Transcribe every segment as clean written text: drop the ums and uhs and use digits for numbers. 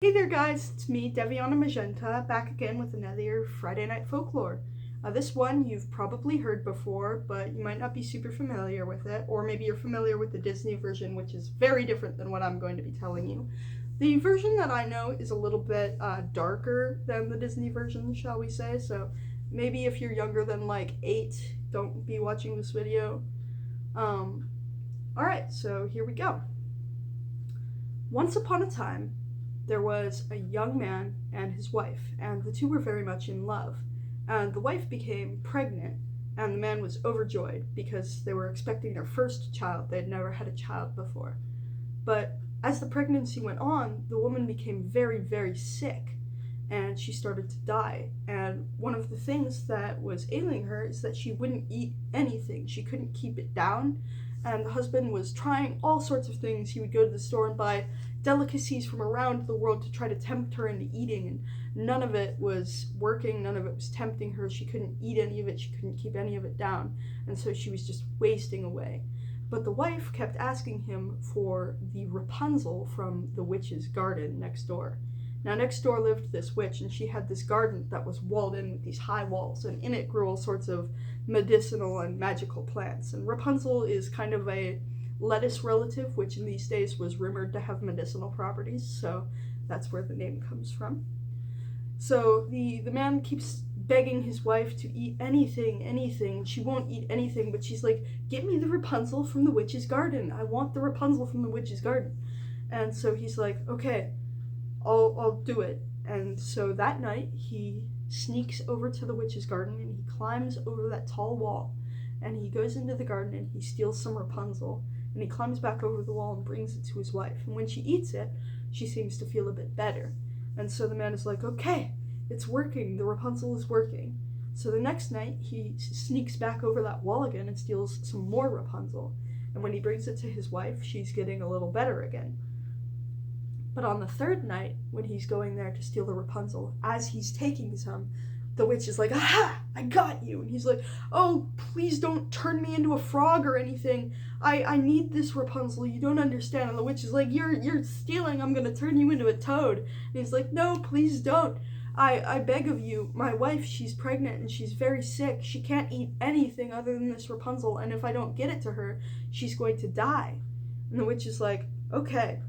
Hey there guys, it's me, Devianamagenta, back again with another Friday Night Folklore. This one you've probably heard before, but you might not be super familiar with it, or maybe you're familiar with the Disney version, which is very different than what I'm going to be telling you. The version that I know is a little bit darker than the Disney version, shall we say, so maybe if you're younger than like 8, don't be watching this video. Alright, so here we go. Once upon a time, there was a young man and his wife, and the two were very much in love. And the wife became pregnant, and the man was overjoyed because they were expecting their first child. They'd never had a child before. But as the pregnancy went on, the woman became very, very sick, and she started to die. And one of the things that was ailing her is that she wouldn't eat anything. She couldn't keep it down, and the husband was trying all sorts of things. He would go to the store and buy delicacies from around the world to try to tempt her into eating, and none of it was working, none of it was tempting her. She couldn't eat any of it, she couldn't keep any of it down, and so she was just wasting away. But the wife kept asking him for the Rapunzel from the witch's garden next door. Now, next door lived this witch, and she had this garden that was walled in with these high walls, and in it grew all sorts of medicinal and magical plants. And Rapunzel is kind of a lettuce relative, which in these days was rumored to have medicinal properties, so that's where the name comes from. So the man keeps begging his wife to eat anything. She won't eat anything, but she's like, "Get me the Rapunzel from the witch's garden. I want the Rapunzel from the witch's garden." And so he's like, "Okay, I'll do it." And so that night he sneaks over to the witch's garden and he climbs over that tall wall, and he goes into the garden and he steals some Rapunzel, and he climbs back over the wall and brings it to his wife. And when she eats it, she seems to feel a bit better. And so the man is like, "Okay, it's working. The Rapunzel is working." So the next night, he sneaks back over that wall again and steals some more Rapunzel. And when he brings it to his wife, she's getting a little better again. But on the third night, when he's going there to steal the Rapunzel, as he's taking some, the witch is like, "Aha! I got you!" And he's like, "Oh, please don't turn me into a frog or anything. I need this Rapunzel, you don't understand." And the witch is like, You're stealing, I'm gonna turn you into a toad." And he's like, "No, please don't. I beg of you, my wife, she's pregnant and she's very sick. She can't eat anything other than this Rapunzel, and if I don't get it to her, she's going to die." And the witch is like, "Okay,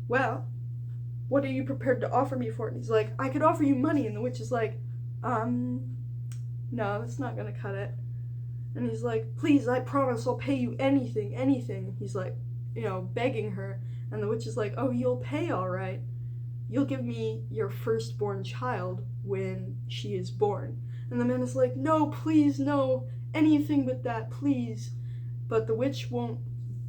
well, what are you prepared to offer me for it?" And he's like, "I could offer you money." And the witch is like, no, that's not gonna cut it." And he's like, "Please, I promise I'll pay you anything. And he's like, begging her. And the witch is like, "Oh, you'll pay, all right. You'll give me your firstborn child when she is born." And the man is like, "No, please, no, anything but that, please." But the witch won't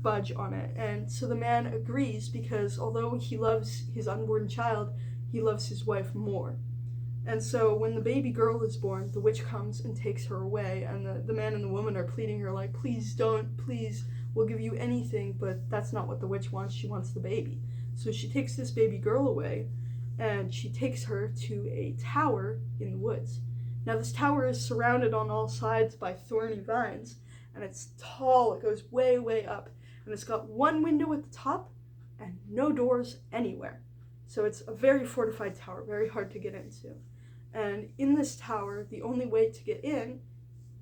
budge on it. And so the man agrees because although he loves his unborn child, he loves his wife more. And so when the baby girl is born, the witch comes and takes her away, and the man and the woman are pleading her like, "Please don't, please, we'll give you anything." But that's not what the witch wants. She wants the baby. So she takes this baby girl away, and she takes her to a tower in the woods. Now this tower is surrounded on all sides by thorny vines, and it's tall, it goes way, way up, and it's got one window at the top and no doors anywhere. So it's a very fortified tower, very hard to get into. And in this tower, the only way to get in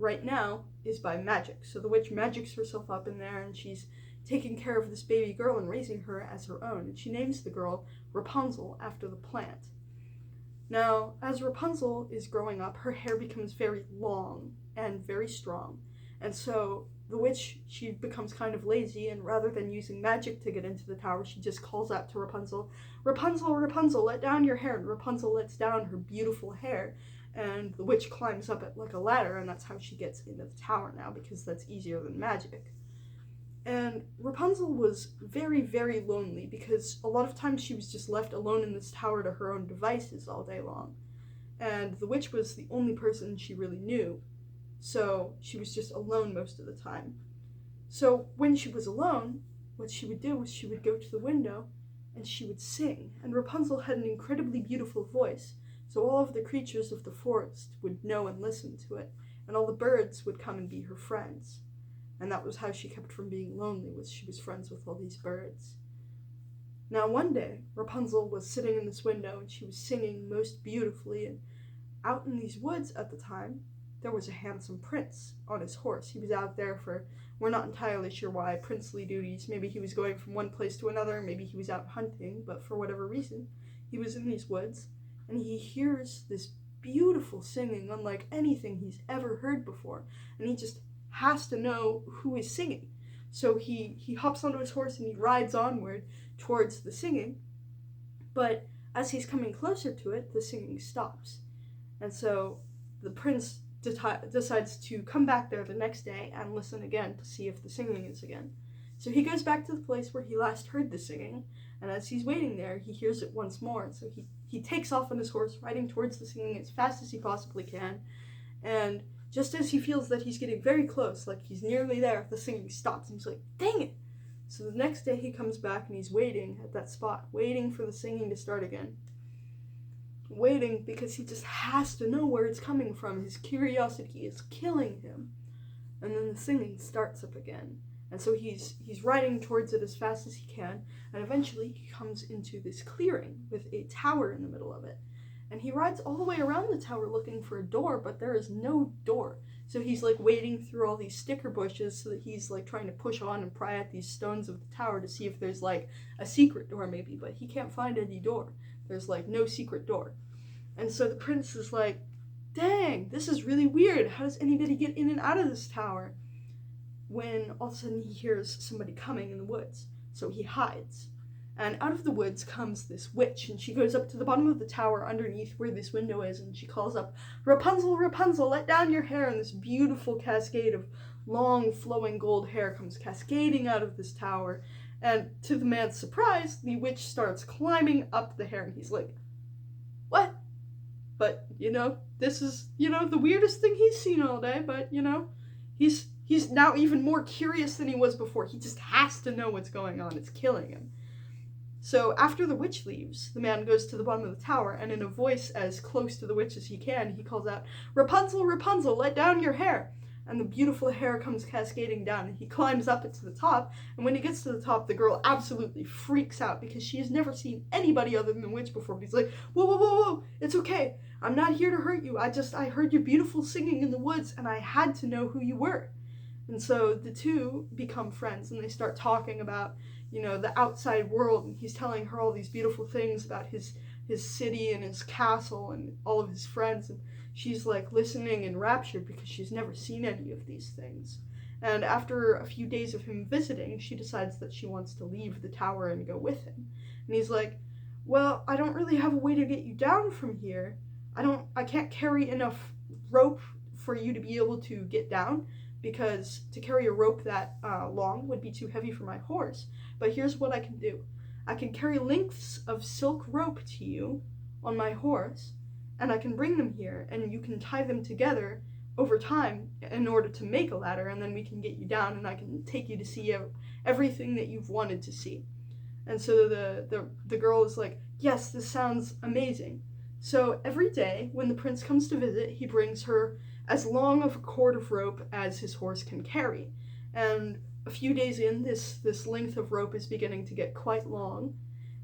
right now is by magic. So the witch magics herself up in there, and she's taking care of this baby girl and raising her as her own. And she names the girl Rapunzel after the plant. Now, as Rapunzel is growing up, her hair becomes very long and very strong. And so the witch, she becomes kind of lazy, and rather than using magic to get into the tower, she just calls out to Rapunzel, "Rapunzel, Rapunzel, let down your hair." And Rapunzel lets down her beautiful hair, and the witch climbs up it like a ladder, and that's how she gets into the tower now, because that's easier than magic. And Rapunzel was very, very lonely because a lot of times she was just left alone in this tower to her own devices all day long. And the witch was the only person she really knew, so she was just alone most of the time. So when she was alone, what she would do was she would go to the window and she would sing. And Rapunzel had an incredibly beautiful voice, so all of the creatures of the forest would know and listen to it, and all the birds would come and be her friends. And that was how she kept from being lonely, was she was friends with all these birds. Now one day, Rapunzel was sitting in this window and she was singing most beautifully, and out in these woods at the time, there was a handsome prince on his horse. He was out there for, we're not entirely sure why, princely duties. Maybe he was going from one place to another, maybe he was out hunting, but for whatever reason, he was in these woods, and he hears this beautiful singing unlike anything he's ever heard before, and he just has to know who is singing. So he hops onto his horse and he rides onward towards the singing, but as he's coming closer to it, the singing stops. And so the prince decides to come back there the next day and listen again to see if the singing is again. So he goes back to the place where he last heard the singing, and as he's waiting there, he hears it once more. And so he takes off on his horse, riding towards the singing as fast as he possibly can, and just as he feels that he's getting very close, like he's nearly there, the singing stops, and he's like, dang it! So the next day he comes back and he's waiting at that spot, waiting for the singing to start again. Waiting because he just has to know where it's coming from. His curiosity is killing him. And then the singing starts up again. And so he's riding towards it as fast as he can, and eventually he comes into this clearing with a tower in the middle of it. And he rides all the way around the tower looking for a door, but there is no door. So he's like wading through all these sticker bushes so that he's like trying to push on and pry at these stones of the tower to see if there's like a secret door maybe, but he can't find any door. There's like no secret door. And so the prince is like, dang, this is really weird. How does anybody get in and out of this tower? When all of a sudden he hears somebody coming in the woods. So he hides. And out of the woods comes this witch, and she goes up to the bottom of the tower underneath where this window is, and she calls up, Rapunzel, Rapunzel, let down your hair. And this beautiful cascade of long flowing gold hair comes cascading out of this tower. And to the man's surprise, the witch starts climbing up the hair, and he's like, what? But, this is, the weirdest thing he's seen all day, but, he's now even more curious than he was before. He just has to know what's going on. It's killing him. So after the witch leaves, the man goes to the bottom of the tower, and in a voice as close to the witch as he can, he calls out, Rapunzel, Rapunzel, let down your hair. And the beautiful hair comes cascading down, and he climbs up it to the top, and when he gets to the top, the girl absolutely freaks out because she has never seen anybody other than the witch before. But he's like, whoa, whoa, whoa, whoa, it's okay. I'm not here to hurt you. I heard your beautiful singing in the woods, and I had to know who you were. And so the two become friends, and they start talking about, the outside world, and he's telling her all these beautiful things about his city and his castle and all of his friends, and she's like listening enraptured because she's never seen any of these things. And after a few days of him visiting, she decides that she wants to leave the tower and go with him. And he's like, well, I don't really have a way to get you down from here. I can't carry enough rope for you to be able to get down, because to carry a rope that long would be too heavy for my horse. But here's what I can do. I can carry lengths of silk rope to you on my horse, and I can bring them here, and you can tie them together over time in order to make a ladder, and then we can get you down, and I can take you to see everything that you've wanted to see. And so the girl is like, yes, this sounds amazing. So every day when the prince comes to visit, he brings her as long of a cord of rope as his horse can carry. And a few days in, this length of rope is beginning to get quite long,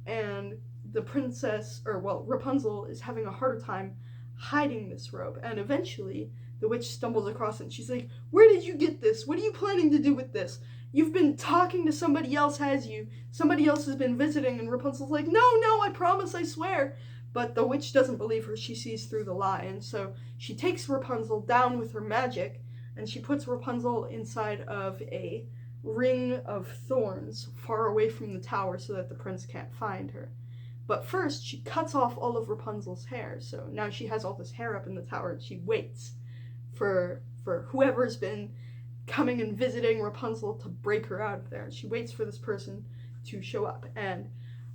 and the Rapunzel is having a harder time hiding this rope, and eventually the witch stumbles across it, and she's like, where did you get this? What are you planning to do with this? You've been talking to somebody else, has you? Somebody else has been visiting. And Rapunzel's like, no, I promise, I swear. But the witch doesn't believe her. She sees through the lie, and so she takes Rapunzel down with her magic, and she puts Rapunzel inside of a ring of thorns far away from the tower so that the prince can't find her. But first, she cuts off all of Rapunzel's hair, so now she has all this hair up in the tower, and she waits for whoever's been coming and visiting Rapunzel to break her out of there. She waits for this person to show up, and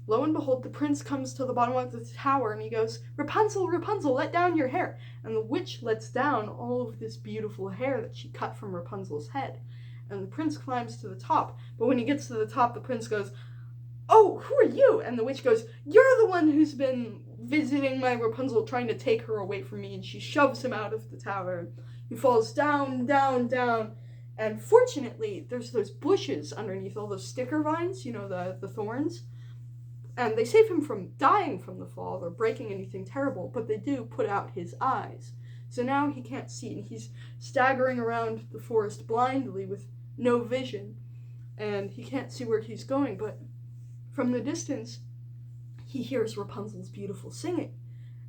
lo and behold, the prince comes to the bottom of the tower, and he goes, Rapunzel, Rapunzel, let down your hair. And the witch lets down all of this beautiful hair that she cut from Rapunzel's head. And the prince climbs to the top, but when he gets to the top, the prince goes, oh, who are you? And the witch goes, you're the one who's been visiting my Rapunzel, trying to take her away from me. And she shoves him out of the tower. He falls down, down, down. And fortunately, there's those bushes underneath, all those sticker vines, the thorns. And they save him from dying from the fall or breaking anything terrible, but they do put out his eyes. So now he can't see, and he's staggering around the forest blindly with no vision, and he can't see where he's going, but from the distance, he hears Rapunzel's beautiful singing,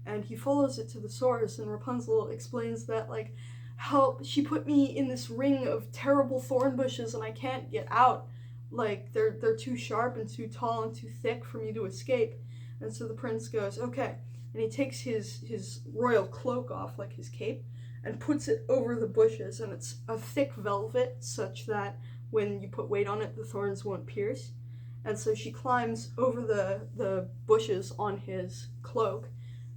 and he follows it to the source, and Rapunzel explains that, like, help, she put me in this ring of terrible thorn bushes, and I can't get out. Like, they're too sharp and too tall and too thick for me to escape. And so the prince goes, okay. And he takes his royal cloak off, like his cape, and puts it over the bushes. And it's a thick velvet, such that when you put weight on it, the thorns won't pierce. And so she climbs over the bushes on his cloak.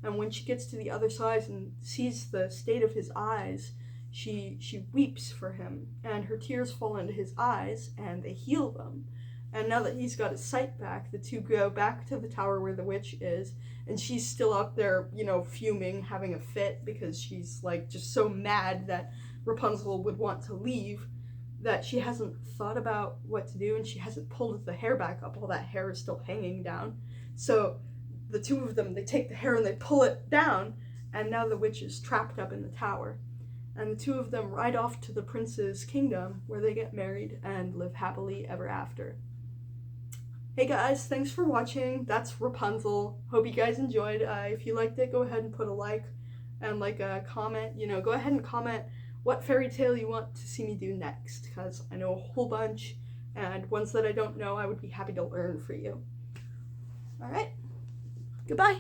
And when she gets to the other side and sees the state of his eyes, she weeps for him, and her tears fall into his eyes, and they heal them. And now that he's got his sight back, the two go back to the tower where the witch is, and she's still out there, fuming, having a fit, because she's, like, just so mad that Rapunzel would want to leave, that she hasn't thought about what to do, and she hasn't pulled the hair back up. All that hair is still hanging down. So the two of them, they take the hair and they pull it down, and now the witch is trapped up in the tower. And the two of them ride off to the prince's kingdom, where they get married and live happily ever after. Hey guys, thanks for watching. That's Rapunzel. Hope you guys enjoyed. If you liked it, go ahead and put a like and a comment. Go ahead and comment what fairy tale you want to see me do next, because I know a whole bunch, and ones that I don't know, I would be happy to learn for you. Alright, goodbye.